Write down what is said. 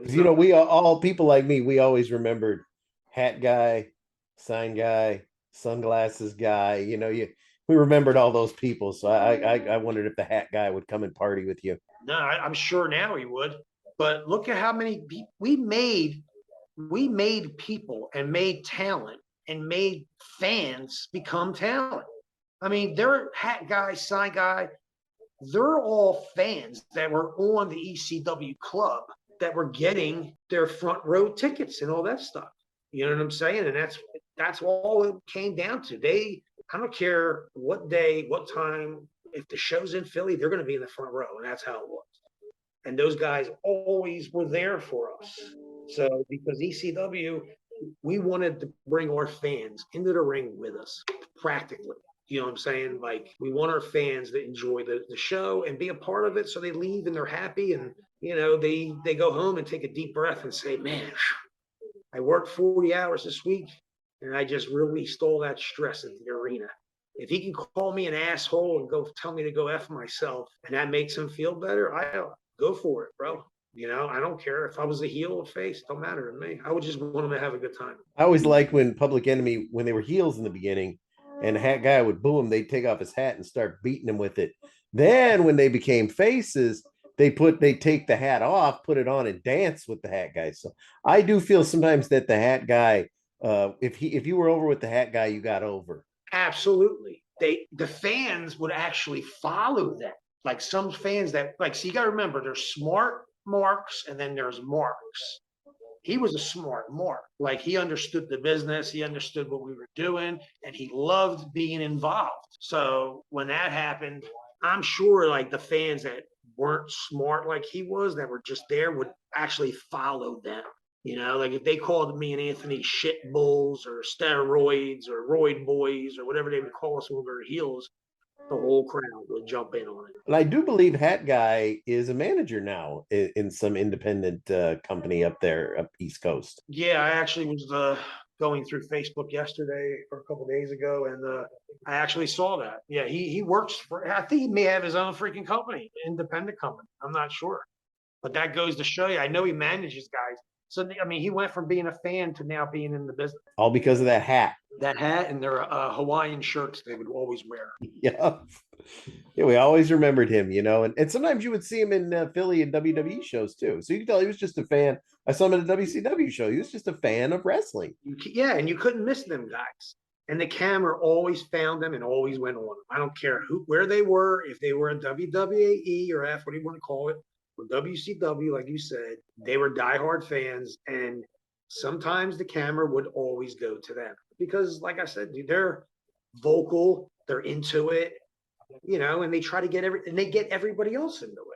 'Cause, you know, we all people like me, we always remembered hat guy, sign guy, sunglasses guy. You know, we remembered all those people. So I wondered if the hat guy would come and party with you. No, I'm sure now he would. But look at how many we made. We made people and made talent and made fans become talent. I mean, they're hat guy, sign guy. They're all fans that were on the ECW club that were getting their front row tickets and all that stuff. You know what I'm saying? And that's all it came down to. I don't care what day, what time, if the show's in Philly, they're going to be in the front row, and that's how it was. And those guys always were there for us. So because ECW, we wanted to bring our fans into the ring with us, practically. You know what I'm saying? Like, we want our fans to enjoy the show and be a part of it, so they leave and they're happy, and they go home and take a deep breath and say, man, I worked 40 hours this week and I just released all that stress into the arena. If he can call me an asshole and go tell me to go F myself and that makes him feel better, I go for it, bro. I don't care if I was a heel or face. Don't matter to me. I would just want him to have a good time. I always liked when Public Enemy, when they were heels in the beginning, and the hat guy would boo him, they'd take off his hat and start beating him with it. Then when they became faces, they take the hat off, put it on, and dance with the hat guy. So I do feel sometimes that the hat guy, if you were over with the hat guy, you got over. Absolutely. The fans would actually follow them. Like some fans that so you got to remember, there's smart marks and then there's marks. He was a smart mark. Like, he understood the business, he understood what we were doing, and he loved being involved. So when that happened, I'm sure like the fans that weren't smart like he was, that were just there, would actually follow them. Like if they called me and Anthony shit bulls or steroids or roid boys or whatever they would call us when we were heels, the whole crowd would jump in on it. And I do believe Hat Guy is a manager now in some independent company up there, up East Coast. Yeah, I actually was going through Facebook yesterday or a couple days ago, and I actually saw that. Yeah, he works for. I think he may have his own freaking company, independent company. I'm not sure, but that goes to show you. I know he manages guys. So I mean, he went from being a fan to now being in the business. All because of that hat. That hat and their Hawaiian shirts they would always wear. Yeah. Yeah, we always remembered him, and sometimes you would see him in Philly and WWE shows too. So you can tell he was just a fan. I saw him at a WCW show. He was just a fan of wrestling. Yeah, and you couldn't miss them guys. And the camera always found them and always went on them. I don't care where they were, if they were in WWE or F, what do you want to call it, or WCW, like you said, they were diehard fans, and sometimes the camera would always go to them because, like I said, dude, they're vocal, they're into it, and they try to get everybody else into it.